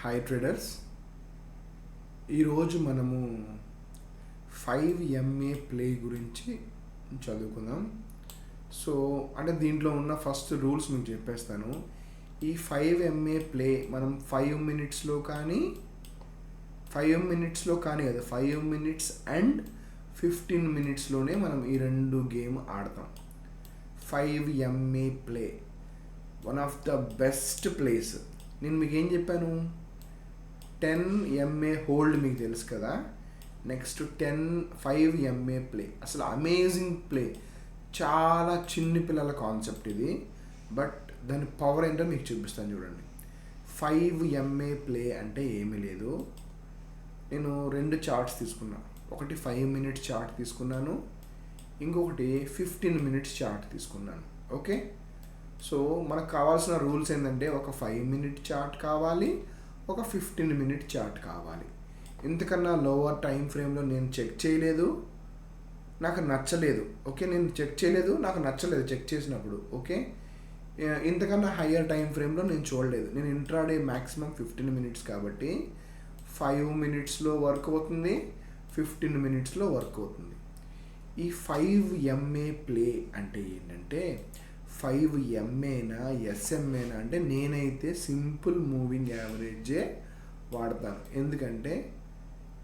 Hi traders, ఈరోజు మనము 5MA play గురించి చదువుకుందాం. సో అంటే దీంట్లో ఉన్న ఫస్ట్ రూల్స్ మీకు చెప్పేస్తాను. ఈ 5MA ప్లే మనం 5 మినిట్స్లో కానీ 5 మినిట్స్ అండ్ 15 మినిట్స్లోనే మనం ఈ రెండు గేమ్ ఆడతాం. 5MA play one of the best place. నేను మీకు ఏం చెప్పాను, 10MA హోల్డ్ మీకు తెలుసు కదా. నెక్స్ట్ 5MA ప్లే అసలు అమేజింగ్ ప్లే. చాలా చిన్న పిల్లల కాన్సెప్ట్ ఇది, బట్ దాని పవర్ ఏంటో మీకు చూపిస్తాను చూడండి. 5MA ప్లే అంటే ఏమీ లేదు. నేను రెండు చార్ట్స్ తీసుకున్నాను. ఒకటి 5 మినిట్స్ చార్ట్ తీసుకున్నాను, ఇంకొకటి 15 మినిట్స్ చార్ట్ తీసుకున్నాను. ఓకే, సో మనకు కావాల్సిన రూల్స్ ఏంటంటే ఒక 5 మినిట్ చార్ట్ కావాలి, ఒక 15 మినిట్ చార్ట్ కావాలి. ఇంతకన్నా లోవర్ టైం ఫ్రేమ్లో నేను చెక్ చేయలేదు, నాకు నచ్చలేదు. ఓకే, నేను చెక్ చేయలేదు, నాకు నచ్చలేదు చెక్ చేసినప్పుడు. ఓకే, ఇంతకన్నా హయ్యర్ టైం ఫ్రేమ్లో నేను చూడలేదు. నేను ఇంట్రాడే మ్యాక్సిమం 15 మినిట్స్ కాబట్టి 5 మినిట్స్లో వర్క్ అవుతుంది, 15 మినిట్స్లో వర్క్ అవుతుంది. ఈ 5MA ప్లే అంటే ఏంటంటే 5MAనా SMAనా అంటే నేనైతే సింపుల్ మూవింగ్ యావరేజే వాడతాను. ఎందుకంటే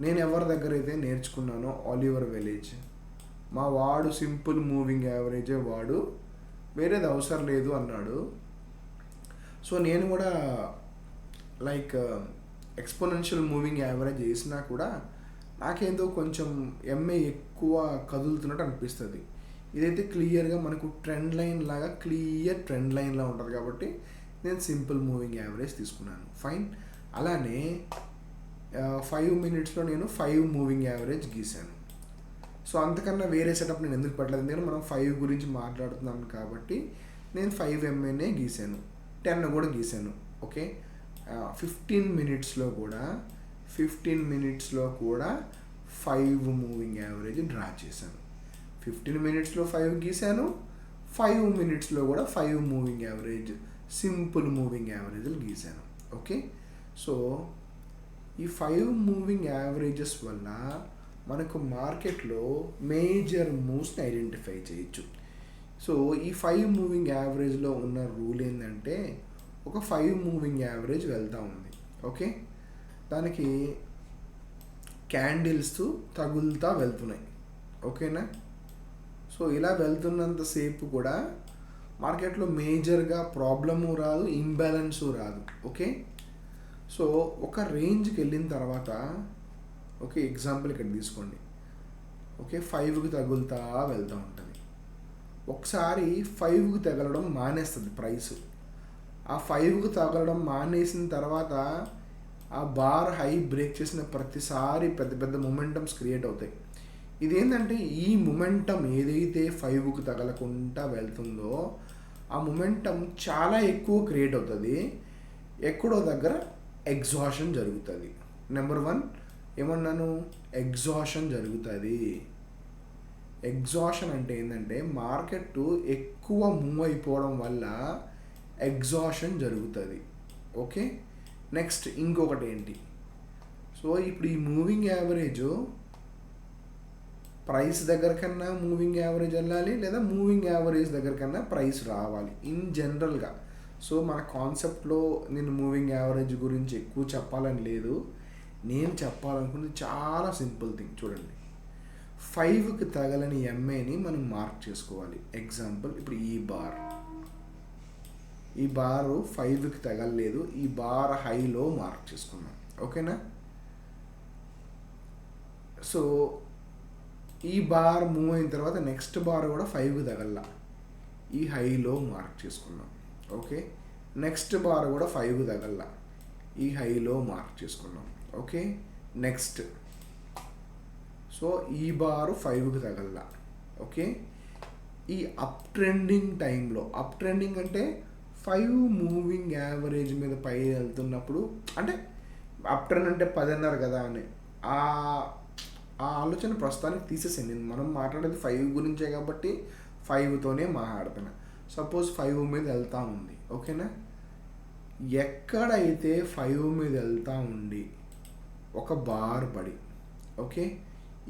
నేను ఎవరి దగ్గర అయితే నేర్చుకున్నానో ఆలివర్ వెలేజ్, మా వాడు సింపుల్ మూవింగ్ యావరేజే వాడు, వేరేది అవసరం లేదు అన్నాడు. సో నేను కూడా లైక్ ఎక్స్పోనెన్షియల్ మూవింగ్ యావరేజ్ చేసినా కూడా నాకేందో కొంచెం MA ఎక్కువ కదులుతున్నట్టు అనిపిస్తుంది. ఇదైతే క్లియర్గా మనకు ట్రెండ్ లైన్ లాగా క్లియర్ ట్రెండ్ లైన్లా ఉంటుంది కాబట్టి నేను సింపుల్ మూవింగ్ యావరేజ్ తీసుకున్నాను. ఫైన్. అలానే 5 మినిట్స్లో నేను 5 మూవింగ్ యావరేజ్ గీసాను. సో అంతకన్నా వేరే సెటప్ నేను ఎందుకు పెట్టలేదు, ఎందుకంటే మనం 5 గురించి మాట్లాడుతున్నాను కాబట్టి నేను 5MAనే గీసాను, 10 కూడా గీసాను. ఓకే, 15 మినిట్స్లో కూడా 5 మూవింగ్ యావరేజ్ డ్రా చేశాను. 15 మినిట్స్లో 5 గీసాను, 5 మినిట్స్లో కూడా 5 మూవింగ్ యావరేజ్ సింపుల్ మూవింగ్ యావరేజ్లు గీసాను. ఓకే, సో ఈ 5 మూవింగ్ యావరేజెస్ వల్ల మనకు మార్కెట్లో మేజర్ మూవ్స్ని ఐడెంటిఫై చేయొచ్చు. సో ఈ 5 మూవింగ్ యావరేజ్లో ఉన్న రూల్ ఏంటంటే ఒక 5 మూవింగ్ యావరేజ్ వెళ్తూ ఉంది. ఓకే, దానికి క్యాండిల్స్ తగులుతూ వెళ్తున్నాయి. ఓకేనా, సో ఇలా వెళ్తున్నంతసేపు కూడా మార్కెట్లో మేజర్గా ప్రాబ్లము రాదు, ఇంబ్యాలెన్సు రాదు. ఓకే, సో ఒక రేంజ్కి వెళ్ళిన తర్వాత, ఓకే ఎగ్జాంపుల్ ఇక్కడ తీసుకోండి. ఓకే, 5కి తగులుతా వెళ్తూ ఉంటుంది. ఒకసారి 5కి తగలడం మానేస్తుంది ప్రైస్. ఆ 5కి తగలడం మానేసిన తర్వాత ఆ బార్ హై బ్రేక్ చేసిన ప్రతిసారి పెద్ద పెద్ద మొమెంటమ్స్ క్రియేట్ అవుతాయి. ఇదేంటంటే ఈ మొమెంటం ఏదైతే 5కి తగలకుండా వెళ్తుందో ఆ మొమెంటం చాలా ఎక్కువ క్రియేట్ అవుతుంది. ఎక్కడో దగ్గర ఎగ్జాషన్ జరుగుతుంది. నెంబర్ 1 ఏమన్నాను, ఎగ్జాషన్ జరుగుతుంది. ఎగ్జాషన్ అంటే ఏంటంటే మార్కెట్ ఎక్కువ మూవ్ అయిపోవడం వల్ల ఎగ్జాషన్ జరుగుతుంది. ఓకే, నెక్స్ట్ ఇంకొకటి ఏంటి, సో ఇప్పుడు ఈ మూవింగ్ యావరేజ్ ప్రైస్ దగ్గర కన్నా మూవింగ్ యావరేజ్ వెళ్ళాలి, లేదా మూవింగ్ యావరేజ్ దగ్గర కన్నా ప్రైస్ రావాలి ఇన్ జనరల్గా. సో మన కాన్సెప్ట్లో నేను మూవింగ్ యావరేజ్ గురించి ఎక్కువ చెప్పాలని లేదు. నేను చెప్పాలనుకున్నది చాలా సింపుల్ థింగ్. చూడండి, 5కి తగలని MAని మనం మార్క్ చేసుకోవాలి. ఎగ్జాంపుల్ ఇప్పుడు ఈ బారు 5కి తగలలేదు, ఈ బార్ హైలో మార్క్ చేసుకున్నాం. ఓకేనా, సో ఈ బార్ మూవ్ అయిన తర్వాత నెక్స్ట్ బార్ కూడా 5కి తగల, ఈ హైలో మార్క్ చేసుకున్నాం. ఓకే, నెక్స్ట్ బార్ కూడా 5కి తగల, ఈ హైలో మార్క్ చేసుకున్నాం. ఓకే, నెక్స్ట్ సో ఈ బారు 5కి తగల. ఓకే, ఈ అప్ ట్రెండింగ్ టైంలో, అప్ ట్రెండింగ్ అంటే 5 మూవింగ్ యావరేజ్ మీద పై వెళ్తున్నప్పుడు, అంటే అప్ ట్రెండ్ అంటే 10 అన్నారు కదా అని ఆ ఆలోచన ప్రస్తుతానికి తీసేసాను. మనం మాట్లాడేది 5 గురించే కాబట్టి 5తోనే మాట్లాడుతున్నా. సపోజ్ 5 మీద వెళ్తూ ఉంది. ఓకేనా, ఎక్కడైతే 5 మీద వెళ్తూ ఉండి ఒక బార్ పడి, ఓకే,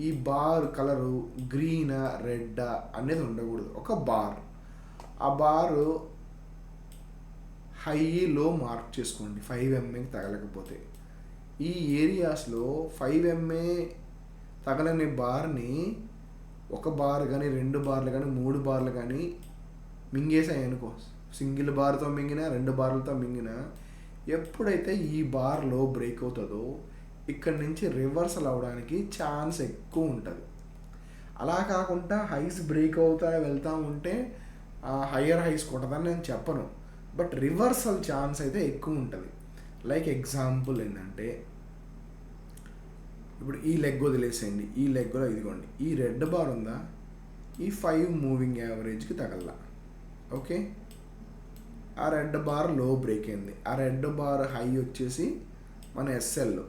ఈ బార్ కలరు గ్రీనా రెడ్డా అనేది ఉండకూడదు, ఒక బార్. ఆ బారు హై లో మార్క్ చేసుకోండి 5 ఎంఏకి తగలకపోతే. ఈ ఏరియాస్లో 5 ఎంఏ తగలని బార్ని ఒక బార్ కానీ 2 బార్లు కానీ 3 బార్లు కానీ మింగేసాయి అనుకో, సింగిల్ బార్తో మింగినా 2 బార్లతో మింగినా, ఎప్పుడైతే ఈ బార్లో బ్రేక్ అవుతుందో ఇక్కడ నుంచి రివర్సల్ అవ్వడానికి ఛాన్స్ ఎక్కువ ఉంటుంది. అలా కాకుండా హైస్ బ్రేక్ అవుతా వెళ్తూ ఉంటే హయ్యర్ హైస్ కొట్టదని నేను చెప్పను, బట్ రివర్సల్ ఛాన్స్ అయితే ఎక్కువ ఉంటుంది. లైక్ ఎగ్జాంపుల్ ఏంటంటే, ఇప్పుడు ఈ లెగ్ వదిలేసేయండి, ఈ లెగ్లో ఇదిగోండి ఈ రెడ్ బార్ ఉందా, ఈ 5 మూవింగ్ యావరేజ్కి తగల, ఓకే. ఆ రెడ్ బార్ లో బ్రేక్ అయింది, ఆ రెడ్ బార్ హై వచ్చేసి మన ఎస్ఎల్.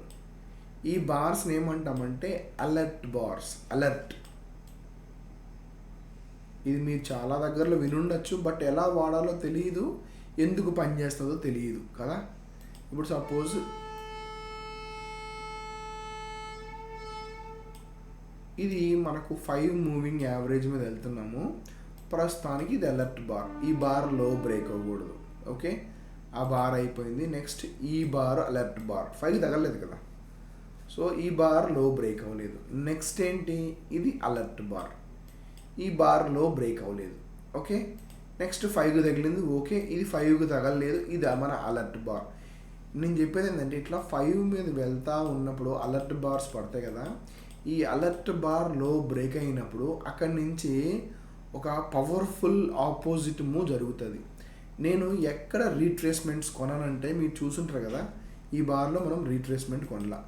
ఈ బార్స్ని ఏమంటామంటే అలర్ట్ బార్స్. అలర్ట్, ఇది మీరు చాలా దగ్గరలో వినుండొచ్చు, బట్ ఎలా వాడాలో తెలియదు, ఎందుకు పనిచేస్తుందో తెలియదు కదా. ఇప్పుడు సపోజ్ ఇది మనకు 5 మూవింగ్ యావరేజ్ మీద వెళ్తున్నాము, ప్రస్తుతానికి ఇది అలర్ట్ బార్. ఈ బార్ లో బ్రేక్ అవ్వకూడదు, ఓకే. ఆ బార్ అయిపోయింది. నెక్స్ట్ ఈ బార్ అలర్ట్ బార్, 5 తగలలేదు కదా, సో ఈ బార్ లో బ్రేక్ అవ్వలేదు. నెక్స్ట్ ఏంటి, ఇది అలర్ట్ బార్, ఈ బార్లో బ్రేక్ అవ్వలేదు, ఓకే. నెక్స్ట్ 5కి తగిలింది, ఓకే, ఇది 5కి తగలలేదు, ఇది మన అలర్ట్ బార్. నేను చెప్పేది ఏంటంటే, ఇట్లా 5 మీద వెళ్తూ ఉన్నప్పుడు అలర్ట్ బార్స్ పడతాయి కదా, ఈ అలర్ట్ బార్లో బ్రేక్ అయినప్పుడు అక్కడి నుంచి ఒక పవర్ఫుల్ ఆపోజిట్ మూవ్ జరుగుతుంది. నేను ఎక్కడ రీట్రేస్మెంట్స్ కొనానంటే, మీరు చూసుంటారు కదా, ఈ బార్లో మనం రీట్రేస్మెంట్ కొనలా.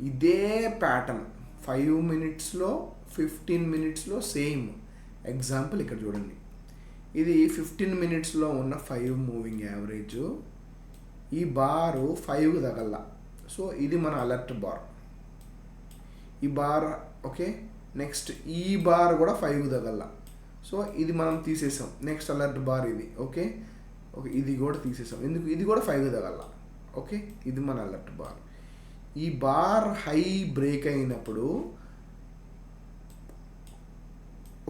ఇదే ప్యాటర్న్ 5 మినిట్స్లో 15 మినిట్స్లో సేమ్. ఎగ్జాంపుల్ ఇక్కడ చూడండి, ఇది 15 మినిట్స్లో ఉన్న 5 మూవింగ్ యావరేజ్, ఈ బారు 5కి తగల, సో ఇది మన అలర్ట్ బార్. ఈ బార్, ఓకే. నెక్స్ట్ ఈ బార్ కూడా 5కి తగల, సో ఇది మనం తీసేసాం. నెక్స్ట్ అలర్ట్ బార్ ఇది, ఓకే, ఓకే, ఇది కూడా తీసేసాం, ఎందుకు, ఇది కూడా 5కి తగల, ఓకే. ఇది మన అలర్ట్ బార్. ఈ బార్ హై బ్రేక్ అయినప్పుడు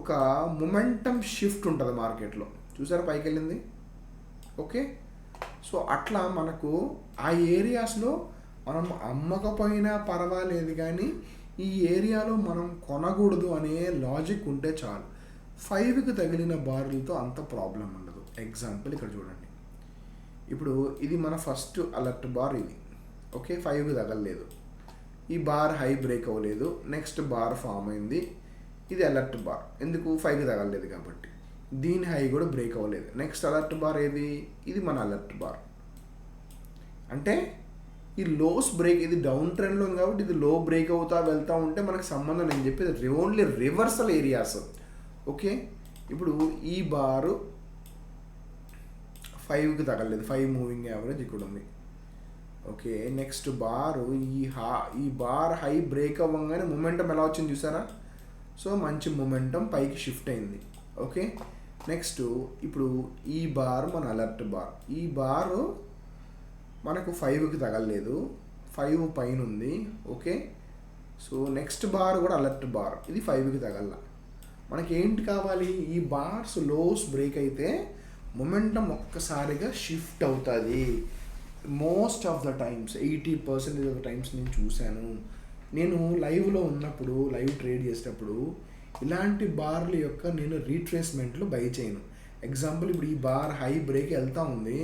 ఒక మొమెంటం షిఫ్ట్ ఉంటుంది మార్కెట్లో, చూసారా పైకి వెళ్ళింది, ఓకే. సో అట్లా మనకు ఆ ఏరియాస్లో మనం అమ్మకపోయినా పర్వాలేదు, కానీ ఈ ఏరియాలో మనం కొనకూడదు అనే లాజిక్ ఉంటే చాలు. 5కి తగిలిన బార్లతో అంత ప్రాబ్లం ఉండదు. ఎగ్జాంపుల్ ఇక్కడ చూడండి, ఇప్పుడు ఇది మన ఫస్ట్ అలర్ట్ బార్ ఇది, ఓకే. 5కి తగలలేదు, ఈ బార్ హై బ్రేక్ అవ్వలేదు, నెక్స్ట్ బార్ ఫామ్ అయింది, ఇది అలర్ట్ బార్, ఎందుకు 5కి తగలలేదు కాబట్టి. దీని హై కూడా బ్రేక్ అవ్వలేదు. నెక్స్ట్ అలర్ట్ బార్ ఏది, ఇది మన అలర్ట్ బార్. అంటే ఈ లోస్ బ్రేక్, ఇది డౌన్ ట్రెండ్లో ఉంది కాబట్టి ఇది లో బ్రేక్ అవుతా వెళ్తూ ఉంటే మనకు సంబంధం, నేను చెప్పేది ఓన్లీ రివర్సల్ ఏరియాస్, ఓకే. ఇప్పుడు ఈ బారు 5కి తగలలేదు, 5 మూవింగ్ యావరేజ్ ఇక్కడ ఉంది, ఓకే. నెక్స్ట్ బారు ఈ బార్ హై బ్రేక్ అవ్వగానే మొమెంటం ఎలా వచ్చింది చూసారా, సో మంచి మొమెంటం పైకి షిఫ్ట్ అయింది, ఓకే. నెక్స్ట్ ఇప్పుడు ఈ బార్ మన అలర్ట్ బార్, ఈ బారు మనకు 5కి తగలలేదు, 5 పైన ఉంది, ఓకే. సో నెక్స్ట్ బార్ కూడా అలర్ట్ బార్, ఇది 5కి తగల. మనకి ఏంటి కావాలి, ఈ బార్స్ లోస్ బ్రేక్ అయితే మొమెంటం ఒక్కసారిగా షిఫ్ట్ అవుతుంది. Most of the times 80% of the times నేను చూశాను. నేను లైవ్లో ఉన్నప్పుడు, లైవ్ ట్రేడ్ చేసేటప్పుడు ఇలాంటి బార్ల యొక్క నేను రీట్రేస్మెంట్లు బై చేయను. ఎగ్జాంపుల్ ఇప్పుడు ఈ బార్ హై బ్రేక్ వెళ్తూ ఉంది,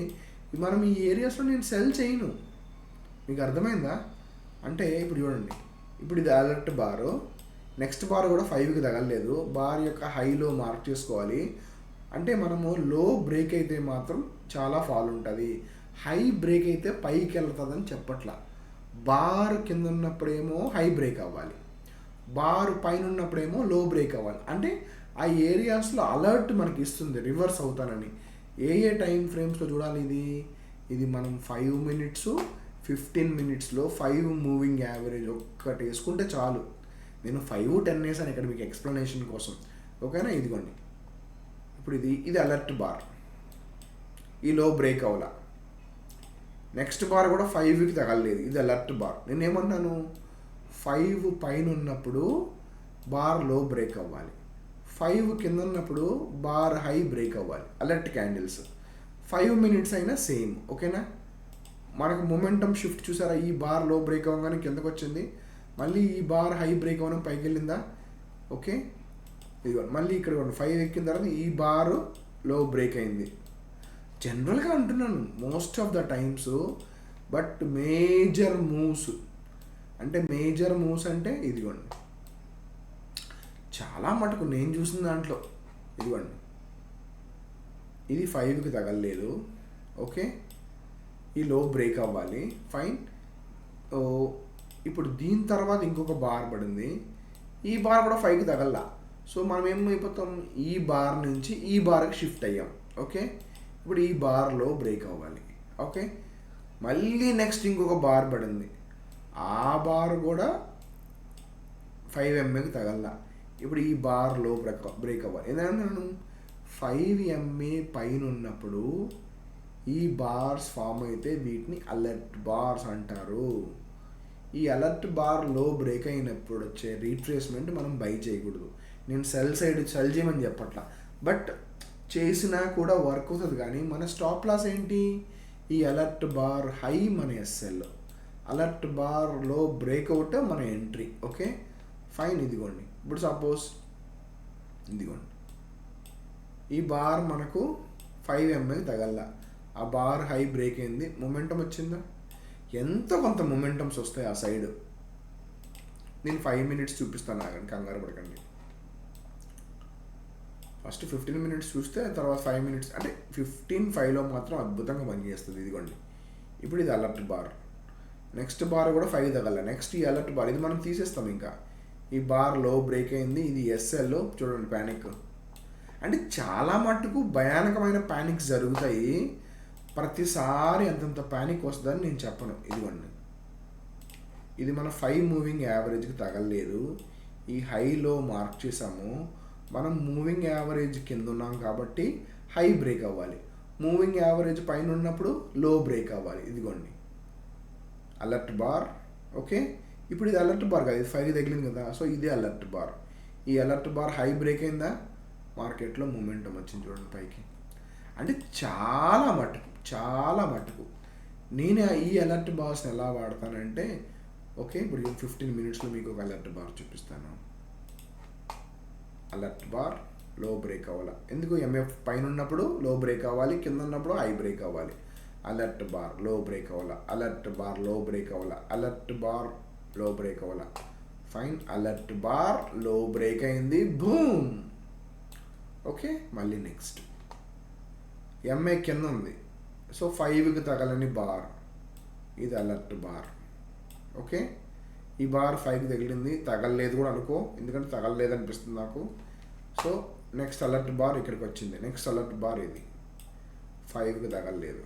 మనం ఈ ఏరియాస్లో నేను సెల్ చేయను. మీకు అర్థమైందా? అంటే ఇప్పుడు చూడండి, ఇప్పుడు ఇది అలర్ట్ బారు, నెక్స్ట్ బార్ కూడా 5కి తగలలేదు, బార్ యొక్క హైలో మార్క్ చేసుకోవాలి. అంటే మనము లో బ్రేక్ అయితే మాత్రం చాలా ఫాల్ ఉంటుంది, హై బ్రేక్ అయితే పైకి వెళ్తుందని చెప్పట్లా. బార్ కింద ఉన్నప్పుడేమో హై బ్రేక్ అవ్వాలి, బార్ పైన ఉన్నప్పుడేమో లో బ్రేక్ అవ్వాలి. అంటే ఆ ఏరియాస్లో అలర్ట్ మనకి ఇస్తుంది రివర్స్ అవుతానని. ఏ టైం ఫ్రేమ్స్లో చూడాలి ఇది మనం 5 మినిట్స్ 15 మినిట్స్లో 5 మూవింగ్ యావరేజ్ ఒక్కటి వేసుకుంటే చాలు. నేను 5-10 వేసాను ఇక్కడ మీకు ఎక్స్ప్లెనేషన్ కోసం, ఓకేనా. ఇదిగోండి, ఇప్పుడు ఇది అలర్ట్ బార్, ఈ లో బ్రేక్ అవ్వాల. నెక్స్ట్ బార్ కూడా 5కి తగలలేదు, ఇది అలర్ట్ బార్. నేనేమన్నాను, 5 పైన ఉన్నప్పుడు బార్ లో బ్రేక్ అవ్వాలి, 5 కింద ఉన్నప్పుడు బార్ హై బ్రేక్ అవ్వాలి. అలర్ట్ క్యాండిల్స్ 5 మినిట్స్ అయినా సేమ్. ఓకేనా? మనకు మొమెంటం షిఫ్ట్ చూసారా, ఈ బార్ లో బ్రేక్ అవ్వగానే కిందకు వచ్చింది, మళ్ళీ ఈ బార్ హై బ్రేక్ అవ్వడం పైకి వెళ్ళిందా. ఓకే, ఇది మళ్ళీ ఇక్కడ 5 ఎక్కిన తర్వాత ఈ బారు లో బ్రేక్ అయింది. జనరల్గా అంటున్నాను most of the times. But major moves అంటే ఇదిగోండి, చాలా మటుకు నేను చూసిన దాంట్లో ఇదిగోండి, ఇది 5కి తగలలేదు. ఓకే, ఈ లో బ్రేక్ అవ్వాలి, ఫైన్. ఇప్పుడు దీని తర్వాత ఇంకొక బార్ పడింది, ఈ బార్ కూడా 5కి తగల్లా. సో మనం ఏమైపోతాం, ఈ బార్ నుంచి ఈ బార్కి షిఫ్ట్ అయ్యాం. ఓకే, ఇప్పుడు ఈ బార్లో బ్రేక్ అవ్వాలి. ఓకే, మళ్ళీ నెక్స్ట్ ఇంకొక బార్ పడింది, ఆ బార్ కూడా 5 MAకి తగల్లా. ఇప్పుడు ఈ బార్లో బ్రేక్ అవ్వాలి. ఎందుకంటే నేను 5 MA పైన ఉన్నప్పుడు ఈ బార్స్ ఫామ్ అయితే వీటిని అలర్ట్ బార్స్ అంటారు. ఈ అలర్ట్ బార్ లో బ్రేక్ అయినప్పుడు వచ్చే రీట్రేస్మెంట్ మనం బై చేయకూడదు. నేను సెల్ చేయమని చెప్పట్లా, బట్ చేసినా కూడా వర్క్ అవుతుంది. కానీ మన స్టాప్ లాస్ ఏంటి, ఈ అలర్ట్ బార్ హై మన ఎస్ఎల్, అలర్ట్ బార్ లో బ్రేక్అవుట్ మన ఎంట్రీ. Okay, fine. ఇదిగోండి, ఇప్పుడు సపోజ్ ఇదిగోండి, ఈ బార్ మనకు 5 MAకి తగల్లా, ఆ బార్ హై బ్రేక్ అయింది, మొమెంటం వచ్చిందా, ఎంతో కొంత మొమెంటమ్స్ వస్తాయి ఆ సైడ్. నేను 5 మినిట్స్ చూపిస్తాను, ఆగండి, కంగారు పడకండి. ఫస్ట్ 15 మినిట్స్ చూస్తే తర్వాత 5 మినిట్స్, అంటే 15:05లో మాత్రం అద్భుతంగా పనిచేస్తుంది. ఇదిగోండి, ఇప్పుడు ఇది అలర్ట్ బార్, నెక్స్ట్ బార్ కూడా 5 తగల, నెక్స్ట్ ఈ అలర్ట్ బార్, ఇది మనం తీసేస్తాం. ఇంకా ఈ బార్ లో బ్రేక్ అయింది, ఇది ఎస్ఎల్. చూడండి ప్యానిక్, అంటే చాలా మట్టుకు భయానకమైన ప్యానిక్స్ జరుగుతాయి. ప్రతిసారి అంతంత ప్యానిక్ వస్తుందని నేను చెప్పను. ఇదిగోండి, ఇది మన 5 మూవింగ్ యావరేజ్కి తగలలేదు, ఈ హైలో మార్క్ చేసాము. మనం మూవింగ్ యావరేజ్ కింద ఉన్నాం కాబట్టి హై బ్రేక్ అవ్వాలి, మూవింగ్ యావరేజ్ పైన ఉన్నప్పుడు లో బ్రేక్ అవ్వాలి. ఇదిగోండి అలర్ట్ బార్. ఓకే, ఇప్పుడు ఇది అలర్ట్ బార్ కదా, ఇది 5 తగిలింది కదా, సో ఇదే అలర్ట్ బార్. ఈ అలర్ట్ బార్ హై బ్రేక్ అయిందా, మార్కెట్లో మూమెంటం వచ్చింది చూడండి పైకి. అంటే చాలా మటుకు నేను ఈ అలర్ట్ బార్స్ని ఎలా వాడతానంటే, ఓకే, ఇప్పుడు 15 మినిట్స్లో మీకు ఒక అలర్ట్ బార్ చూపిస్తాను. అలర్ట్ బార్ లో బ్రేక్ అవ్వాలి, ఎందుకు, ఎంఎఫ్ పైన ఉన్నప్పుడు లో బ్రేక్ అవ్వాలి, కింద ఉన్నప్పుడు హై బ్రేక్ అవ్వాలి. అలర్ట్ బార్ లో బ్రేక్ అవ్వాలి, అలర్ట్ బార్ లో బ్రేక్ అవ్వాలి, అలర్ట్ బార్ లో బ్రేక్ అవ్వాలి. Fine, alert bar low break అయింది, బూమ్. ఓకే, మళ్ళీ నెక్స్ట్ ఎంఏ కింద ఉంది, సో 5కి తగలని బార్, ఇది అలర్ట్ బార్. ఓకే, ఈ బార్ 5కి తగిలింది, తగలలేదు కూడా అనుకో, ఎందుకంటే తగలలేదు అనిపిస్తుంది నాకు. సో నెక్స్ట్ అలర్ట్ బార్ ఇక్కడికి వచ్చింది, నెక్స్ట్ అలర్ట్ బార్ ఇది 5కి తగలలేదు.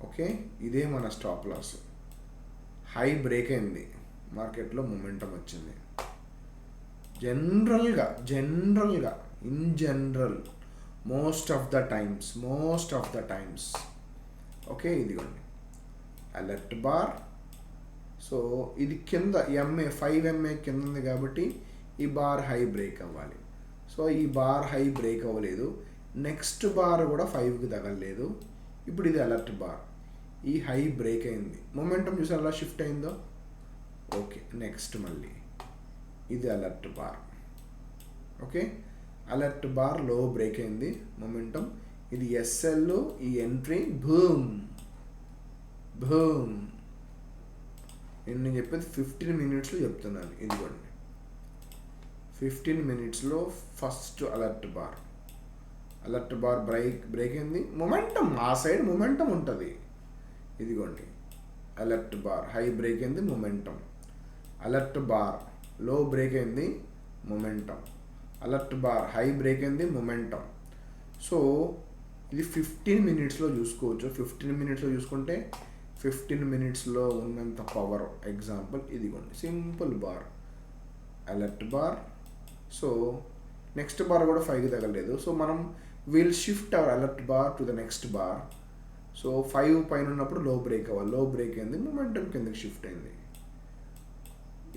ఓకే, ఇదే మన స్టాప్ లాస్. హై బ్రేక్ అయింది, మార్కెట్లో మొమెంటం వచ్చింది. జనరల్గా in general most of the times okay, ఇదిగోండి అలర్ట్ బార్. సో ఇది కింద 5 MA కింద ఉంది కాబట్టి ఈ బార్ హై బ్రేక్ అవ్వాలి. సో ఈ బార్ హై బ్రేక్ అవ్వలేదు, నెక్స్ట్ బార్ కూడా 5కి తగలలేదు. ఇప్పుడు ఇది అలర్ట్ బార్, ఈ హై బ్రేక్ అయింది, మొమెంటం చూసారు అలా షిఫ్ట్ అయిందో. ఓకే, నెక్స్ట్ మళ్ళీ ఇది alert bar. Okay, alert bar low break అయింది, మొమెంటం, ఇది ఎస్ఎల్, ఈ ఎంట్రీ, బూమ్. నేను చెప్పేది 15 మినిట్స్లో చెప్తున్నాను. ఇదిగోండి 15 మినిట్స్లో ఫస్ట్ అలర్ట్ బార్ బ్రేక్ అయింది, మొమెంటం, ఆ సైడ్ మొమెంటం ఉంటుంది. ఇదిగోండి అలర్ట్ బార్ హై బ్రేక్ అయింది, momentum, alert bar low break అయింది, momentum, alert bar high break అయింది, మొమెంటం. సో ఇది 15 మినిట్స్లో చూసుకోవచ్చు. 15 మినిట్స్లో చూసుకుంటే 15 మినిట్స్లో ఉన్నంత పవర్. ఎగ్జాంపుల్ ఇదిగోండి, simple bar, alert bar. So next bar కూడా 5కి తగలలేదు, సో మనం will shift our alert bar to the next bar. So 5 పైన ఉన్నప్పుడు లో బ్రేక్ అవ్వాలి, లో బ్రేక్ అయింది, మొమెంటం కిందకి షిఫ్ట్ అయింది.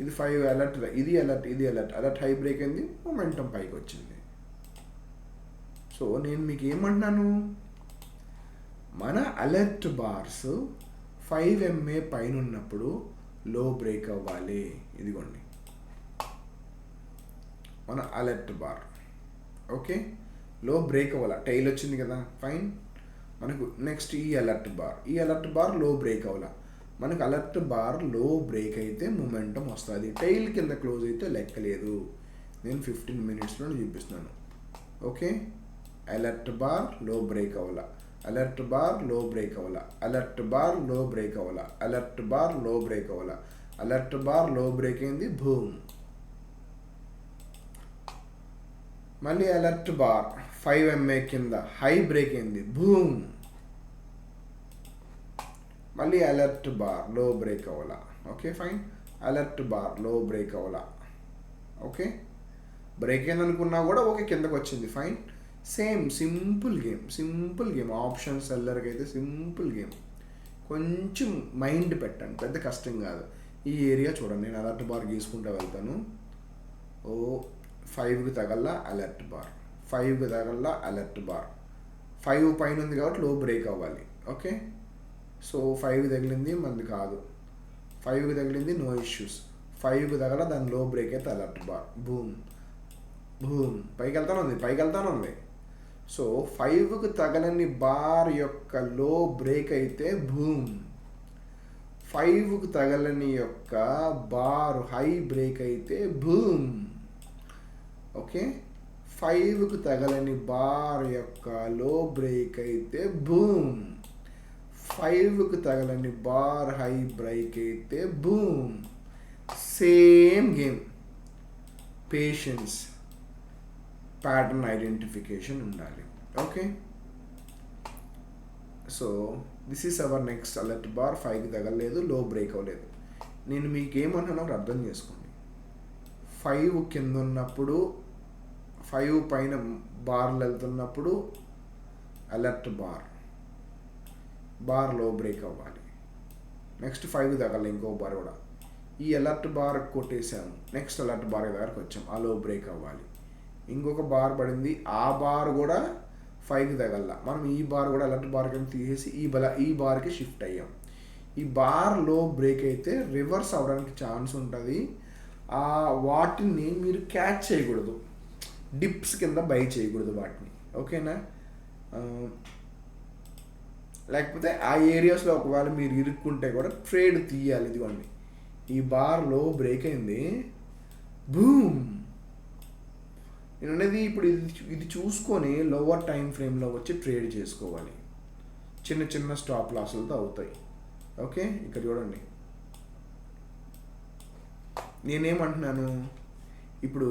ఇది 5 అలర్ట్, ఇది అలర్ట్, ఇది అలర్ట్, అలర్ట్ హై బ్రేక్ అయింది, మొమెంటం పైకి వచ్చింది. సో నేను మీకు ఏమంటున్నాను, మన అలర్ట్ బార్స్ 5 MA పైన ఉన్నప్పుడు లో బ్రేక్ అవ్వాలి. ఇదిగోండి మన అలర్ట్ బార్. ఓకే, లో బ్రేక్ అవ్వాలి, టైల్ వచ్చింది కదా, ఫైన్. మనకు నెక్స్ట్ ఈ అలర్ట్ బార్ లో బ్రేక్ అవ్వాలి. మనకు అలర్ట్ బార్ లో బ్రేక్ అయితే మొమెంటం వస్తుంది, టైల్ కింద క్లోజ్ అయితే లెక్కలేదు. నేను 15 minutesలో చూపిస్తున్నాను. Okay, alert bar low break అవ్వాలి, అలర్ట్ బార్ లో బ్రేక్ అవ్వాలి, అలర్ట్ బార్ లో బ్రేక్ అవ్వాలి, అలర్ట్ బార్ లో బ్రేక్ అవ్వాలి, అలర్ట్ బార్ లో బ్రేక్ అయింది, బూమ్. మళ్ళీ అలర్ట్ బార్ 5 MA కింద హై బ్రేక్ అయింది, బూమ్. మళ్ళీ అలర్ట్ బార్ లో బ్రేక్ అవ్వాలా. Okay fine, alert bar low break అవ్వాలా. ఓకే, బ్రేక్ అయింది అనుకున్నా కూడా ఓకే, కిందకు వచ్చింది, fine. Same simple game. Option సెల్లర్కి అయితే సింపుల్ గేమ్. కొంచెం మైండ్ పెట్టండి, పెద్ద కష్టం కాదు. ఈ ఏరియా చూడండి, నేను అలర్ట్ బార్ గీసుకుంటూ వెళ్తాను. 5కి తగల్లా అలర్ట్ బార్, 5కి తగల్లా అలర్ట్ బార్. 5 పైన ఉంది కాబట్టి లో బ్రేక్ అవ్వాలి. ఓకే, సో 5 తగిలింది, మంది కాదు. 5కి తగిలింది, నో ఇష్యూస్. 5కి తగల, దాని లో బ్రేక్ అయితే అలర్ట్ బార్, బూమ్ బూమ్, పైకి వెళ్తానే ఉంది. సో 5కి తగలని బార్ యొక్క లో బ్రేక్ అయితే బూమ్, 5కి తగలని యొక్క బార్ హై బ్రేక్ అయితే బూమ్. ఓకే, 5కి తగలని బార్ యొక్క లో బ్రేక్ అయితే బూమ్, 5కి తగలని బార్ హై బ్రేక్ అయితే boom. Same game, patience, pattern identification ఉండాలి. Okay, so this is our next alert bar. 5కి తగలలేదు, లో బ్రేక్ అవ్వలేదు. నేను మీకు ఏమంటున్నా అర్థం చేసుకోండి. 5 కింద ఉన్నప్పుడు, 5 పైన బార్లు వెళ్తున్నప్పుడు అలర్ట్ బార్ లో బ్రేక్ అవ్వాలి. నెక్స్ట్ 5కి తగల ఇంకో బార్ కూడా, ఈ అలర్ట్ బార్ కొట్టేసాము, నెక్స్ట్ అలర్ట్ బార్ దగ్గరకు వచ్చాం, ఆ లో బ్రేక్ అవ్వాలి. ఇంకొక బార్ పడింది, ఆ బార్ కూడా 5కి తగల, మనం ఈ బార్ కూడా అలర్ట్ బార్ కింద తీసేసి ఈ బార్కి షిఫ్ట్ అయ్యాం. ఈ బార్ లో బ్రేక్ అయితే రివర్స్ అవ్వడానికి ఛాన్స్ ఉంటుంది. వాటిని మీరు క్యాచ్ చేయకూడదు, డిప్స్ కింద బై చేయకూడదు వాటిని. ఓకేనా, లేకపోతే ఆ ఏరియాస్లో ఒకవేళ మీరు ఇరుక్కుంటే కూడా ట్రేడ్ తీయాలి. ఇదిగోండి, ఈ బార్లో బ్రేక్ అయింది, బూమ్. నేను అనేది ఇప్పుడు ఇది చూసుకొని లోవర్ టైం ఫ్రేమ్లో వచ్చి ట్రేడ్ చేసుకోవాలి. చిన్న చిన్న స్టాప్ లాసులతో అవుతాయి. ఓకే, ఇక్కడ చూడండి, నేనేమంటున్నాను, ఇప్పుడు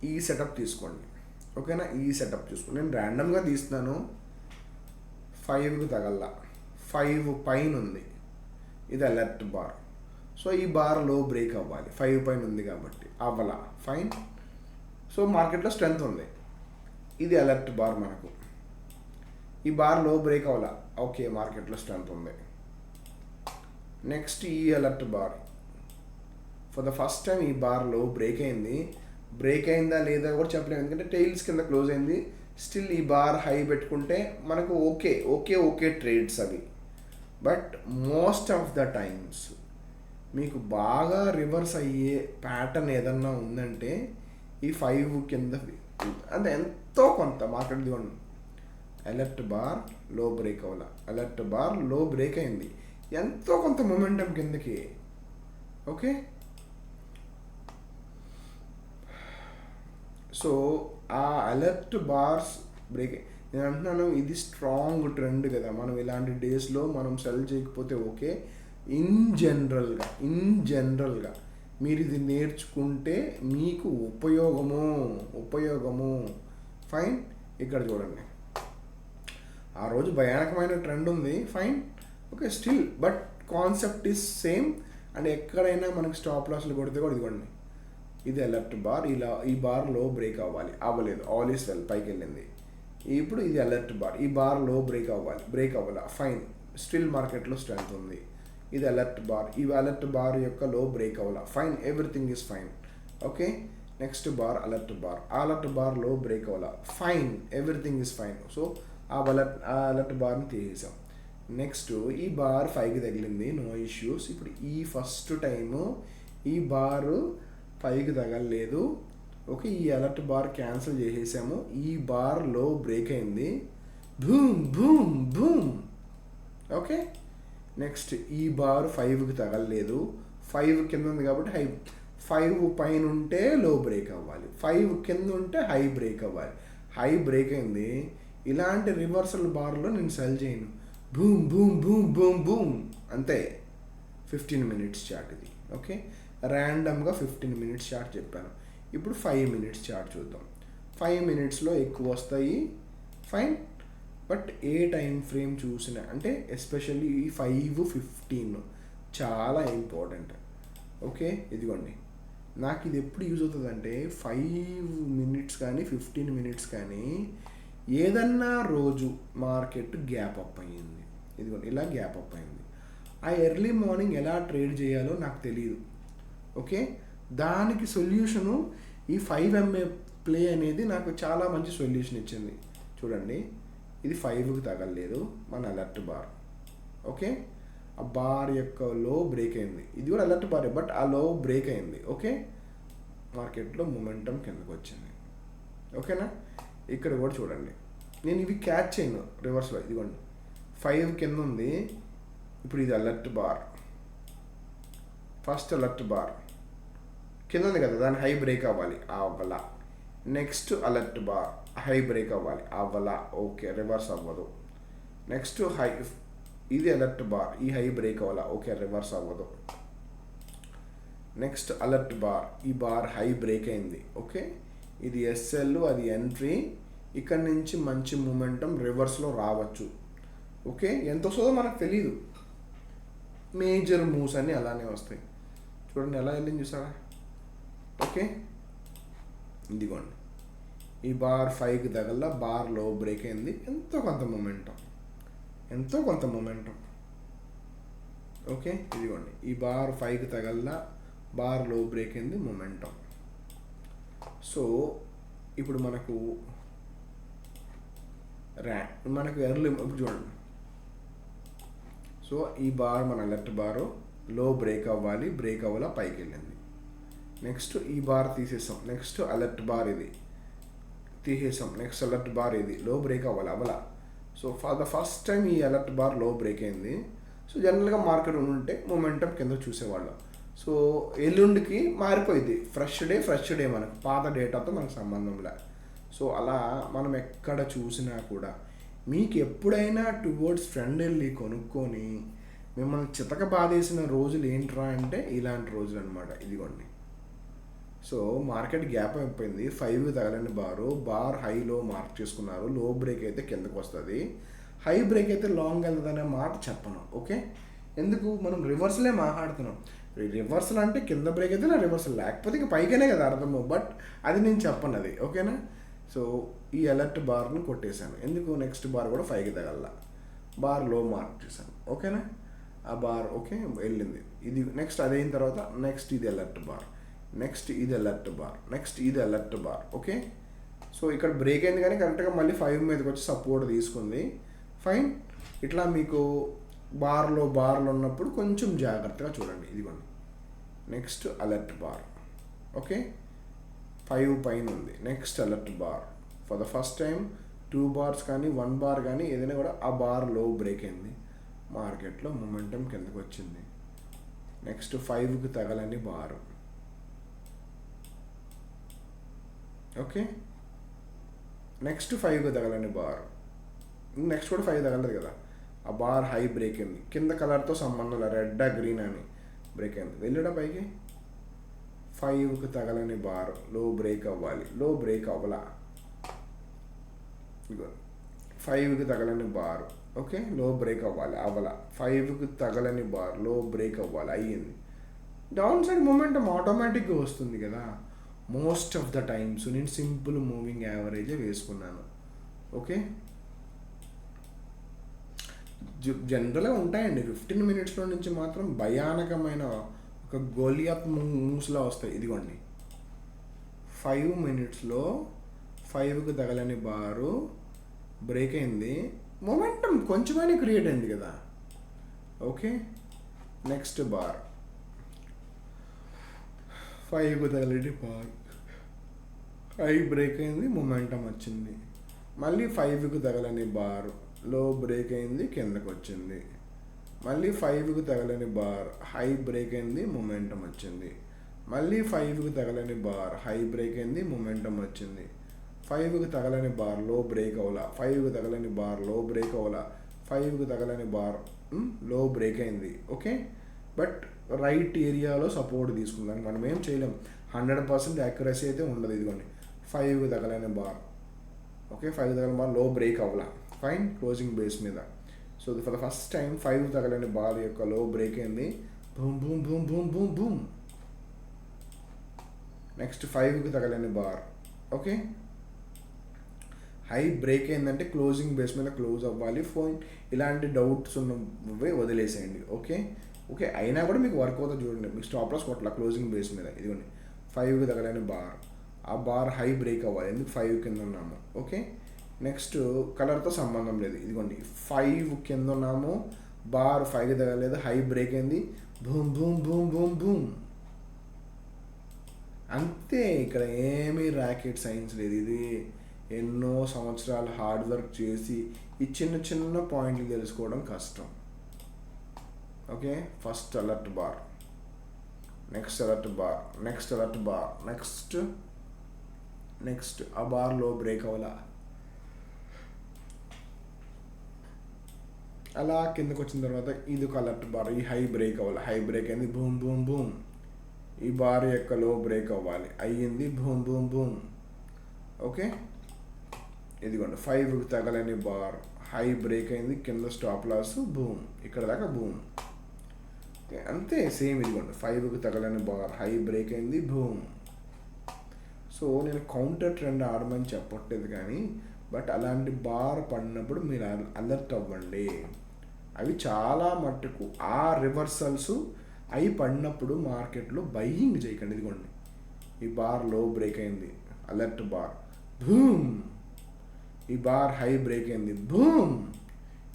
ఈ సెటప్ తీసుకోండి. ఓకేనా, ఈ సెటప్ చూసుకోండి, నేను ర్యాండమ్గా తీస్తున్నాను. 5కి తగల్లా, 5 పైన ఉంది, ఇది అలర్ట్ బార్. సో ఈ బార్ లో బ్రేక్ అవ్వాలి, 5 పైన ఉంది కాబట్టి అవ్వాల, ఫైన్. సో మార్కెట్లో స్ట్రెంత్ ఉంది, ఇది అలర్ట్ బార్. మనకు ఈ బార్ లో బ్రేక్ అవ్వాల, ఓకే, మార్కెట్లో స్ట్రెంత్ ఉంది. నెక్స్ట్ ఈ alert bar, for the first time ఈ బార్లో బ్రేక్ అయింది. బ్రేక్ అయిందా లేదా కూడా చెప్పలేము, ఎందుకంటే టైల్స్ కింద క్లోజ్ అయింది. స్టిల్ ఈ బార్ హై పెట్టుకుంటే మనకు ఓకే ట్రేడ్స్ అవి. But most of the times మీకు బాగా రివర్స్ అయ్యే ప్యాటర్న్ ఏదన్నా ఉందంటే ఈ 5 కింద, అంటే ఎంతో కొంత మార్కెట్ దిగండి. అలర్ట్ బార్ లో బ్రేక్ అవ్వాలి, అలర్ట్ బార్ లో బ్రేక్ అయింది, ఎంతో కొంత మొమెంటం కిందకి. ఓకే, సో ఆ అలర్ట్ బార్స్ బ్రేక్, నేను అంటున్నాను ఇది స్ట్రాంగ్ ట్రెండ్ కదా, మనం ఇలాంటి డేస్లో మనం సెల్ చేయకపోతే ఓకే. ఇన్ జనరల్గా మీరు ఇది నేర్చుకుంటే మీకు ఉపయోగము. ఫైన్, ఇక్కడ చూడండి, ఆ రోజు భయానకమైన ట్రెండ్ ఉంది, fine. Okay, still but concept is same. And ఎక్కడైనా మనకి స్టాప్ లాస్లు కొడితే కూడా ఇదిగోండి, ఇది అలర్ట్ బార్, ఇలా ఈ బార్లో బ్రేక్ అవ్వలేదు, ఆల్ ఈస్ వెల్, పైకి వెళ్ళింది. ఇప్పుడు ఇది అలర్ట్ బార్, ఈ బార్లో బ్రేక్ అవ్వాలి, ఫైన్. స్టిల్ మార్కెట్లో స్ట్రెంత్ ఉంది. ఇది అలర్ట్ బార్, ఈ అలర్ట్ బార్ యొక్క లో బ్రేక్ అవ్వాల, fine, everything is fine. Okay, next bar alert bar, alert bar low break అవ్వాల, fine, everything is fine. So ఆ అలర్ట్ బార్ని తీసేసాం. నెక్స్ట్ ఈ బార్ 5కి తగిలింది, నో ఇష్యూస్. ఇప్పుడు ఈ ఫస్ట్ టైము ఈ బారు 5కి తగలలేదు. ఓకే, ఈ అలర్ట్ బార్ క్యాన్సిల్ చేసేసాము. ఈ బార్ లో బ్రేక్ అయింది, boom boom boom. Okay, next ఈ బార్ 5కి తగలలేదు, 5 కింద ఉంది కాబట్టి 5 పైన ఉంటే లో బ్రేక్ అవ్వాలి, 5 కింద ఉంటే హై బ్రేక్ అవ్వాలి. హై బ్రేక్ అయింది. ఇలాంటి రివర్సల్ బార్లో నేను సెల్ చేయను, boom boom boom boom boom అంతే. 15 మినిట్స్ చార్ట్ ఇది. ఓకే, ర్యాండమ్గా 15 మినిట్స్ చార్ట్ చెప్పాను. ఇప్పుడు 5 మినిట్స్ చార్ట్ చూద్దాం. 5 మినిట్స్లో ఎక్కువ వస్తాయి, fine. But A time frame చూసినా, అంటే ఎస్పెషల్లీ ఈ 5:15 చాలా ఇంపార్టెంట్. ఓకే, ఇదిగోండి, నాకు ఇది ఎప్పుడు యూజ్ అవుతుందంటే 5 మినిట్స్ కానీ 15 మినిట్స్ కానీ ఏదన్నా రోజు మార్కెట్ గ్యాప్ అప్ అయ్యింది, ఇదిగోండి ఇలా గ్యాప్ అప్ అయింది, ఆ ఎర్లీ మార్నింగ్ ఎలా ట్రేడ్ చేయాలో నాకు తెలియదు. ఓకే, దానికి సొల్యూషను ఈ 5MA ప్లే అనేది నాకు చాలా మంచి సొల్యూషన్ ఇచ్చింది. చూడండి, ఇది 5కి తగలలేదు మన అలర్ట్ బార్. ఓకే, ఆ బార్ యొక్క లో బ్రేక్ అయింది, ఇది కూడా అలర్ట్ బారే, బట్ ఆ లో బ్రేక్ అయింది. ఓకే, మార్కెట్లో మొమెంటం కిందకు వచ్చింది. ఓకేనా, ఇక్కడ కూడా చూడండి, నేను ఇవి క్యాచ్ చేయను రివర్స్లో. ఇదిగోండి 5 కింద ఉంది, ఇప్పుడు ఇది alert bar, first alert bar కింద ఉంది కదా, దాని హై బ్రేక్ అవ్వాలి, అవ్వాల. Next alert bar high break అవ్వాలి, అవ్వాల. ఓకే, రివర్స్ అవ్వదు. నెక్స్ట్ హై, ఇది అలర్ట్ బార్, ఈ హై బ్రేక్ అవ్వాల, ఓకే, రివర్స్ అవ్వదు. నెక్స్ట్ అలర్ట్ బార్, ఈ బార్ హై బ్రేక్ అయింది. ఓకే, ఇది SL, అది ఎంట్రీ. ఇక్కడ నుంచి మంచి మూమెంటం రివర్స్లో రావచ్చు. ఓకే, ఎంత వస్తుందో మనకు తెలీదు, మేజర్ మూవ్స్ అన్నీ అలానే వస్తాయి. చూడండి ఎలా వెళ్ళింది, చూసారా? ఓకే, ఇదిగోండి, ఈ బార్ 5కి తగల, బార్ లో బ్రేక్ అయింది, ఎంతో కొంత మొమెంటం. ఓకే, ఇదిగోండి, ఈ బార్ 5కి తగల, బార్ లో బ్రేక్ అయింది, మొమెంటం. సో ఇప్పుడు మనకు ఎర్లీ, ఇప్పుడు చూడండి, సో ఈ బార్ మన అలర్ట్ బారు లో బ్రేక్ అవ్వాలి, బ్రేక్ అవ్వాల, పైకి వెళ్ళింది. నెక్స్ట్ ఈ బార్ తీసేసాం, నెక్స్ట్ అలర్ట్ బార్ ఇది తీసేసాం, నెక్స్ట్ అలర్ట్ బార్ ఇది లో బ్రేక్ అవ్వాల. So for the first time ఈ అలర్ట్ బార్ లో బ్రేక్ అయింది. సో జనరల్గా మార్కెట్ ఉంటే మొమెంటం కింద చూసేవాళ్ళం. సో ఎల్లుండికి మారిపోయింది, ఫ్రెష్ డే మనకు, పాత డేటాతో మనకు సంబంధం లే. సో అలా మనం ఎక్కడ చూసినా కూడా మీకు ఎప్పుడైనా టువర్డ్స్ ట్రెండ్ వెళ్ళి కొనుక్కొని మిమ్మల్ని చితక బాధేసిన రోజులు ఏంట్రా అంటే ఇలాంటి రోజులు అనమాట. ఇదిగోండి, సో మార్కెట్ గ్యాప్ అయిపోయింది, 5 తగలని బార్ హైలో మార్క్ చేసుకున్నారు, లో బ్రేక్ అయితే కిందకు వస్తుంది, హై బ్రేక్ అయితే లాంగ్ వెళ్తుంది అనే మాట చెప్పను. ఓకే, ఎందుకు మనం రివర్సలే మాట్లాడుతున్నాం. రివర్సల్ అంటే కింద బ్రేక్ అయితే నా రివర్సల్, లేకపోతే ఇక పైగానే కదా అర్థము, బట్ అది నేను చెప్పను అది. ఓకేనా, సో ఈ అలర్ట్ బార్ని కొట్టేశాను, ఎందుకు నెక్స్ట్ బార్ కూడా 5కి తగల, బార్ లో మార్క్ చేశాను. ఓకేనా, ఆ బార్ ఓకే వెళ్ళింది. ఇది నెక్స్ట్ అది అయిన తర్వాత నెక్స్ట్ ఇది అలర్ట్ బార్, నెక్స్ట్ ఇది అలర్ట్ బార్, నెక్స్ట్ ఇది అలర్ట్ బార్. ఓకే, సో ఇక్కడ బ్రేక్ అయింది కానీ కరెక్ట్గా మళ్ళీ 5 మీదకి వచ్చి సపోర్ట్ తీసుకుంది, ఫైన్. ఇట్లా మీకు బార్లో ఉన్నప్పుడు కొంచెం జాగ్రత్తగా చూడండి. ఇదిగోండి, నెక్స్ట్ అలర్ట్ బార్. ఓకే, 5 పైన ఉంది, next alert bar. For the first time 2 bars కానీ 1 బార్ కానీ ఏదైనా కూడా ఆ బార్ లో బ్రేక్ అయింది, మార్కెట్లో మొమెంటం కిందకు వచ్చింది. నెక్స్ట్ 5కి తగలని బారు. ఓకే, నెక్స్ట్ 5కి తగలని బారు, నెక్స్ట్ కూడా 5 తగలదు కదా, ఆ బార్ హై బ్రేక్ అయింది, కింద కలర్తో సంబంధం లేదు, రెడ్ గ్రీన్ అని బ్రేక్ అయింది, వెళ్ళడా పైకి. 5కి తగలని బార్ లో బ్రేక్ అవ్వాలి, లో బ్రేక్ అవ్వాల. 5కి తగలని బార్, ఓకే, లో బ్రేక్ అవ్వాలి, 5కి తగలని బార్ లో బ్రేక్ అవ్వాలి, అయ్యింది. డౌన్ సైడ్ మూమెంటం ఆటోమేటిక్గా వస్తుంది కదా. మోస్ట్ ఆఫ్ ద టైమ్స్ నేను సింపుల్ మూవింగ్ యావరేజే వేసుకున్నాను. ఓకే, జనరల్గా ఉంటాయండి. 15 మినిట్స్లో నుంచి మాత్రం భయానకమైన ఒక గోలియాత్ మూవ్స్లా వస్తాయి. ఇదిగోండి 5 మినిట్స్లో 5కి తగలని బారు బ్రేక్ అయింది, మొమెంటం కొంచెమైనా క్రియేట్ అయింది కదా. ఓకే, నెక్స్ట్ బార్ 5కి తగలని బార్ హై బ్రేక్ అయింది, మొమెంటం వచ్చింది. మళ్ళీ 5కి తగలని బార్ లో బ్రేక్ అయింది, కిందకు వచ్చింది. మళ్ళీ 5కి తగలని బార్ హై బ్రేక్ అయింది, మొమెంటం వచ్చింది. మళ్ళీ 5కి తగలని బార్ హై బ్రేక్ అయింది, మొమెంటం వచ్చింది. 5కి తగలని బార్ లో బ్రేక్ అవ్వాల, 5కి తగలని బార్ లో బ్రేక్ అవ్వాల, 5కి తగలని బార్ లో బ్రేక్ అయింది. ఓకే, బట్ రైట్ ఏరియాలో సపోర్ట్ తీసుకుందాం. మనం ఏం చేయలేం, 100% యాక్యురసీ అయితే ఉండదు. ఇదిగోండి 5కి తగలని బార్, ఓకే 5కి తగలని బార్ లో బ్రేక్ అవ్వాల, ఫైన్, క్లోజింగ్ బేస్ మీద. So for the first time 5 తగలని బార్ యొక్క లో బ్రేక్ అయింది, boom boom boom boom boom boom. Next 5కి తగలని బార్, ఓకే హై బ్రేక్ అయిందంటే క్లోజింగ్ బేస్ మీద క్లోజ్ అవ్వాలి. ఫోన్ ఇలాంటి డౌట్స్ ఉన్నవే వదిలేసేయండి. ఓకే ఓకే, అయినా కూడా మీకు వర్క్ అవుతుంది చూడండి. మీకు స్టాప్ లాస్ కొట్టాల క్లోజింగ్ బేస్ మీద. ఇదిగోండి 5కి తగలని బార్, ఆ బార్ హై బ్రేక్ అవ్వాలి, ఎందుకు 5 కింద ఉన్నాము. ఓకే, నెక్స్ట్ కలర్తో సంబంధం లేదు. ఇదిగోండి 5 కింద ఉన్నాము, బార్ 5కి తగలేదు, హై బ్రేక్ అయింది, boom boom boom boom boom. అంతే, ఇక్కడ ఏమీ ర్యాకెట్ సైన్స్ లేదు. ఇది ఎన్నో సంవత్సరాలు హార్డ్ వర్క్ చేసి ఈ చిన్న చిన్న పాయింట్లు తెలుసుకోవడం కష్టం. Okay, first alert bar, next alert bar, next alert bar, next ఆ బార్లో బ్రేక్ అవ్వాలా, అలా కిందకు వచ్చిన తర్వాత ఇది ఒక అలర్ట్ బార్, ఈ హై బ్రేక్ అవ్వాలి, హై బ్రేక్ అయింది, బూమ్ బూమ్ బూమ్. ఈ బార్ యొక్క లో బ్రేక్ అవ్వాలి, అయ్యింది, బూమ్ బూమ్ బూమ్. ఓకే, ఇదిగోండి 5కి తగలని బార్ హై బ్రేక్ అయింది, కింద స్టాప్ లాస్, బూమ్, ఇక్కడ దాకా బూమ్. అంతే సేమ్. ఇదిగోండి 5కి తగలని బార్ హై బ్రేక్ అయింది, బూమ్. సో నేను కౌంటర్ ట్రెండ్ ఆడమని చెప్పట్లేదు, కానీ బట్ అలాంటి బార్ పడినప్పుడు మీరు అలర్ట్ అవ్వండి. అవి చాలా మట్టుకు ఆ రివర్సల్స్ అవి పడినప్పుడు మార్కెట్లో బయ్యింగ్ చేయకండి. ఇదిగోండి ఈ బార్ లో బ్రేక్ అయింది, అలర్ట్ బార్, బూమ్. ఈ బార్ హై బ్రేక్ అయింది, బూమ్.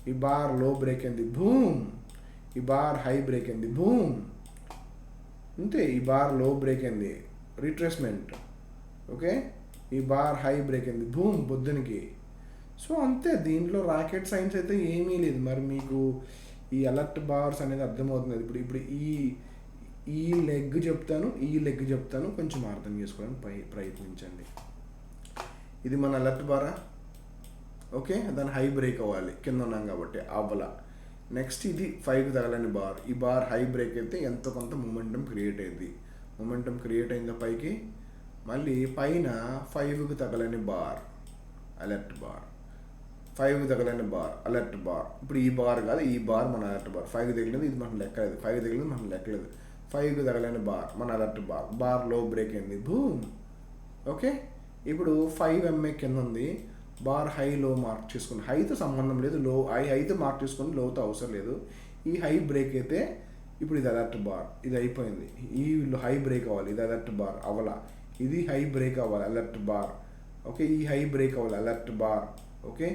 ఈ బార్ లో బ్రేక్ అయింది, బూమ్. ఈ బార్ హై బ్రేక్ అయింది, బూమ్. అంతే, ఈ బార్ లో బ్రేక్ అయింది, రిట్రేస్మెంట్. ఓకే, ఈ బార్ హై బ్రేక్ అయింది, బూమ్, పొద్దునకి. సో అంతే, దీంట్లో రాకెట్ సైన్స్ అయితే ఏమీ లేదు. మరి మీకు ఈ అలర్ట్ బార్స్ అనేది అర్థమవుతుంది. ఇప్పుడు ఈ లెగ్ చెప్తాను, కొంచెం అర్థం చేసుకోవడానికి ప్రయత్నించండి. ఇది మన అలర్ట్ బారా, ఓకే దాని హై బ్రేక్ అవ్వాలి, కింద ఉన్నాం కాబట్టి అవ్వాల. నెక్స్ట్ ఇది 5కి తగలని బార్, ఈ బార్ హై బ్రేక్ అయితే ఎంతో కొంత మొమెంటం క్రియేట్ అయింది, మొమెంటం క్రియేట్ అయిందా పైకి. మళ్ళీ పైన 5కి తగలని బార్, అలర్ట్ బార్, 5కి తగలని బార్, అలర్ట్ బార్. ఇప్పుడు ఈ బార్ కాదు, ఈ బార్ మన అలర్ట్ బార్. 5కి తగిలినది, ఇది మనకు లెక్కలేదు, 5కి తగిలినది మనకు లెక్కలేదు. 5కి తగలని బార్ మన alert bar, bar low break అయింది, బూమ్. ఓకే, ఇప్పుడు 5 MA కింద ఉంది, బార్ హై లో మార్క్ చేసుకుని, హైతో సంబంధం లేదు, లో హైతో మార్క్ చేసుకుని లోతో అవసరం లేదు. ఈ హై బ్రేక్ అయితే ఇప్పుడు ఇది అలర్ట్ బార్, ఇది అయిపోయింది. ఈ హై బ్రేక్ అవ్వాలి, ఇది అలర్ట్ బార్ అవ్వాల. ఇది హై బ్రేక్ అవ్వాలి, అలర్ట్ బార్. ఓకే, ఈ హై బ్రేక్ అవ్వాలి, alert bar. Okay,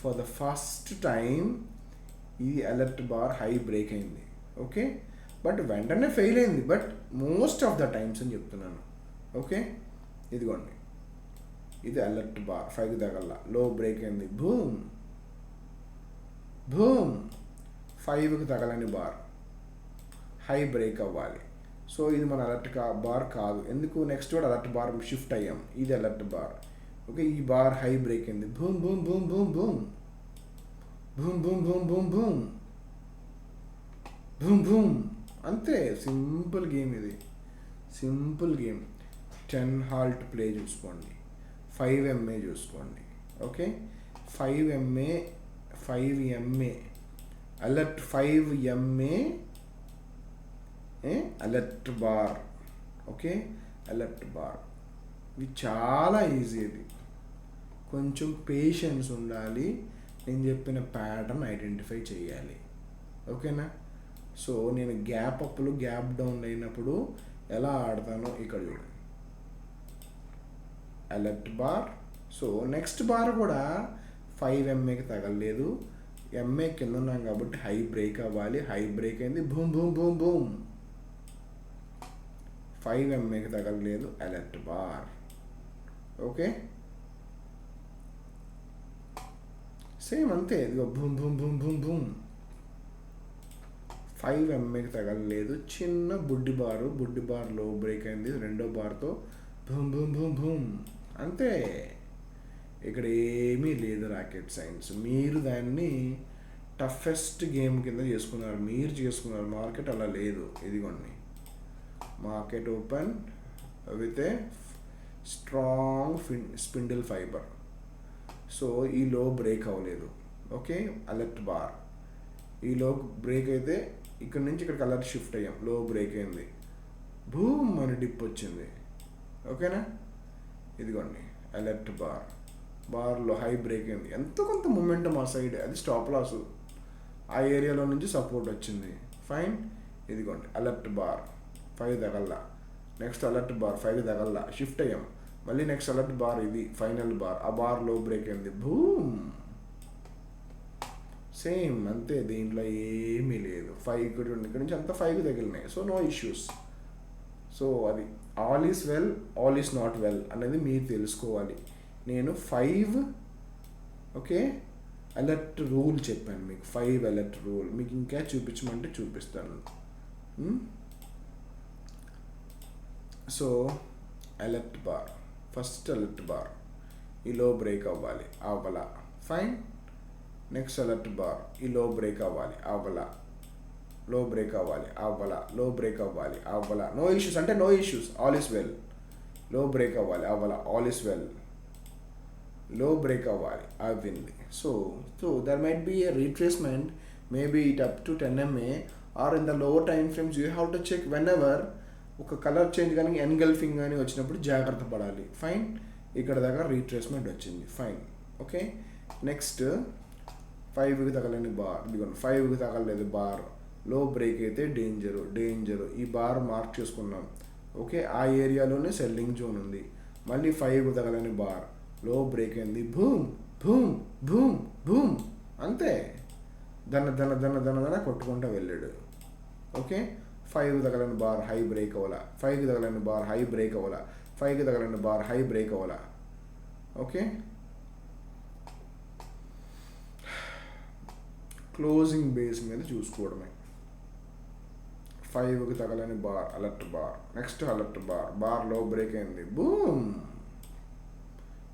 for the first time ఈ అలర్ట్ బార్ హై బ్రేక్ అయింది. ఓకే, బట్ వెంటనే ఫెయిల్ అయింది, but most of the times అని చెప్తున్నాను. ఓకే, ఇదిగోండి ఇది అలర్ట్ బార్, 5కి తగల్లా, లో బ్రేక్ అయింది, బూమ్ బూమ్. 5కి తగలని బార్ హై బ్రేక్ అవ్వాలి. సో ఇది మన అలర్ట్ బార్ కాదు, ఎందుకు, నెక్స్ట్ కూడా అలర్ట్ బార్ షిఫ్ట్ అయ్యాం, ఇది అలర్ట్ బార్. ఓకే, ఈ బార్ హై బ్రేక్ అయింది, boom boom boom boom boom boom boom boom boom boom boom boom. అంతే, సింపుల్ గేమ్ ఇది, సింపుల్ గేమ్. 10 హాల్ట్ ప్లే చూసుకోండి, 5 MA చూసుకోండి. Okay, 5 MA alert, 5 MA alert bar. Okay, alert bar ఇది చాలా easy. ఇది కొంచెం patience ఉండాలి, నేను చెప్పిన ప్యాటర్న్ ఐడెంటిఫై చేయాలి. ఓకేనా? సో నేను గ్యాప్ అప్లు గ్యాప్ డౌన్ అయినప్పుడు ఎలా ఆడతానో ఇక్కడ చూడండి. Alert bar. So next bar కూడా 5 MAకి తగలలేదు. MA కింద ఉన్నాం కాబట్టి హై బ్రేక్ అవ్వాలి. హై బ్రేక్ అయింది, బూమ్ బూమ్ బూమ్ బూమ్. 5 MAకి తగలలేదు, అలర్ట్ బార్. ఓకే, సేమ్ అంతే, ఇదిగో boom boom boom boom boom. 5 MAకి తగలలేదు, చిన్న బుడ్డి బార్ లో బ్రేక్ అయింది, రెండో బార్తో బూమ్ బూమ్ బూమ్ బూమ్. అంతే, ఇక్కడ ఏమీ లేదు రాకెట్ సైన్స్. మీరు దాన్ని టఫెస్ట్ గేమ్ కింద చేసుకున్నారు, మార్కెట్ అలా లేదు. ఇదిగోండి, market open with a strong spindle fibre. So ఈ లో బ్రేక్ అవ్వలేదు. Okay, alert bar. ఈ లో బ్రేక్ అయితే ఇక్కడ నుంచి ఇక్కడికి అలర్ట్ షిఫ్ట్ అయ్యాం, లో బ్రేక్ అయింది, భూమ్ అని డిప్ వచ్చింది. ఓకేనా? ఇదిగోండి అలర్ట్ బార్లో హై బ్రేక్ అయింది, ఎంతో కొంత మూమెంటం ఆ సైడ్, అది స్టాప్ లాస్. ఆ ఏరియాలో నుంచి సపోర్ట్ వచ్చింది, ఫైన్. ఇదిగోండి అలర్ట్ బార్ 5 తగల్లా, నెక్స్ట్ అలర్ట్ బార్ 5 తగల్లా, షిఫ్ట్ అయ్యాం, మళ్ళీ నెక్స్ట్ అలర్ట్ బార్, ఇది ఫైనల్ బార్. ఆ బార్ లో బ్రేక్ అయింది, భూమ్. సేమ్ అంతే, దీంట్లో ఏమీ లేదు. 5 ఇక్కడ నుంచి అంతా 5 తగిలినాయి, సో నో ఇష్యూస్. సో అది all is well, all is not well అనేది మీరు తెలుసుకోవాలి. నేను 5 ఓకే అలర్ట్ రూల్ చెప్పాను మీకు, 5 అలర్ట్ రూల్. మీకు ఇంకా చూపించమంటే చూపిస్తాను. So alert bar, first alert bar ఈ లో బ్రేక్ అవ్వాలి, అవ్వలా, ఫైన్. నెక్స్ట్ అలర్ట్ బార్ ఈ లో బ్రేక్ అవ్వాలి, అవ్వలా, లో బ్రేక్ అవ్వాలి, అవ్వలా, లో బ్రేక్ అవ్వాలి, అవ్వలా, నో ఇష్యూస్ అంటే no issues, all is well. Low break అవ్వాలి, అవ్వలా, all is well. Low break అవ్వాలి, అవ్వింది. So there might be a retracement, maybe it up to 10 MA or in the lower time frames. You have to check whenever ఒక colour change కానీ engulfing కానీ వచ్చినప్పుడు జాగ్రత్త పడాలి, fine. ఇక్కడ దాకా రీట్రేస్మెంట్ వచ్చింది, ఫైన్. ఓకే, నెక్స్ట్ 5కి తగలని బార్, ఇదిగోండి 5కి తగలలేదు బార్, లో బ్రేక్ అయితే డేంజరు. ఈ బార్ మార్క్ చేసుకున్నాం. ఓకే, ఆ ఏరియాలోనే సెల్లింగ్ జోన్ ఉంది. మళ్ళీ 5కి తగలని బార్, లో బ్రేక్ అయింది, భూమ్ భూమ్ భూమ్ భూమ్. అంతే, దన కొట్టుకుంటూ వెళ్ళాడు. ఓకే, 5 తగలని బార్ హై బ్రేక్ అవ్వాల, 5కి తగలని బార్ హై బ్రేక్ అవ్వాల, 5కి తగలని బార్ హై బ్రేక్ అవ్వాల. ఓకే, క్లోజింగ్ బేస్ మీద చూసుకోవడమే. 5కి తగలని bar, alert bar, next alert bar low break అయింది, బూమ్.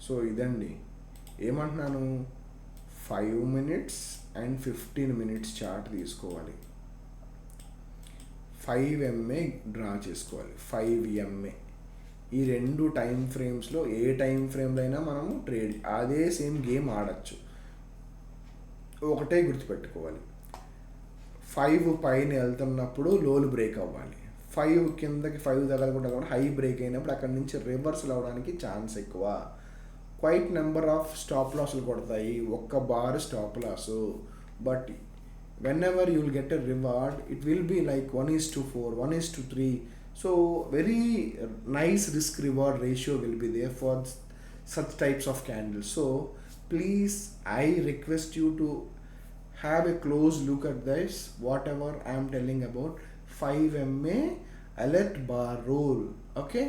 సో ఇదండి, ఏమంటున్నాను, 5 minutes అండ్ 15 minutes చార్ట్ తీసుకోవాలి, 5 MA డ్రా చేసుకోవాలి, 5 MA. ఈ 2 టైం ఫ్రేమ్స్లో ఏ టైం ఫ్రేమ్లో అయినా మనము ట్రేడ్ అదే సేమ్ గేమ్ ఆడచ్చు. ఒకటే గుర్తుపెట్టుకోవాలి, 5 పైన వెళ్తున్నప్పుడు లోలు బ్రేక్ అవ్వాలి, 5 కిందకి 5 తగలకుండా కూడా హై బ్రేక్ అయినప్పుడు అక్కడి నుంచి రివర్సల్ అవ్వడానికి ఛాన్స్ ఎక్కువ. క్వైట్ నెంబర్ ఆఫ్ స్టాప్ లాస్లు కొడతాయి, ఒక్క bar stop loss. But whenever you will get a reward, it will be like 1:4, 1:3. So very nice risk reward ratio will be there for such types of candles. So please, I request you to have a close look at this, whatever I am telling about 5 MA alert bar rule. Okay.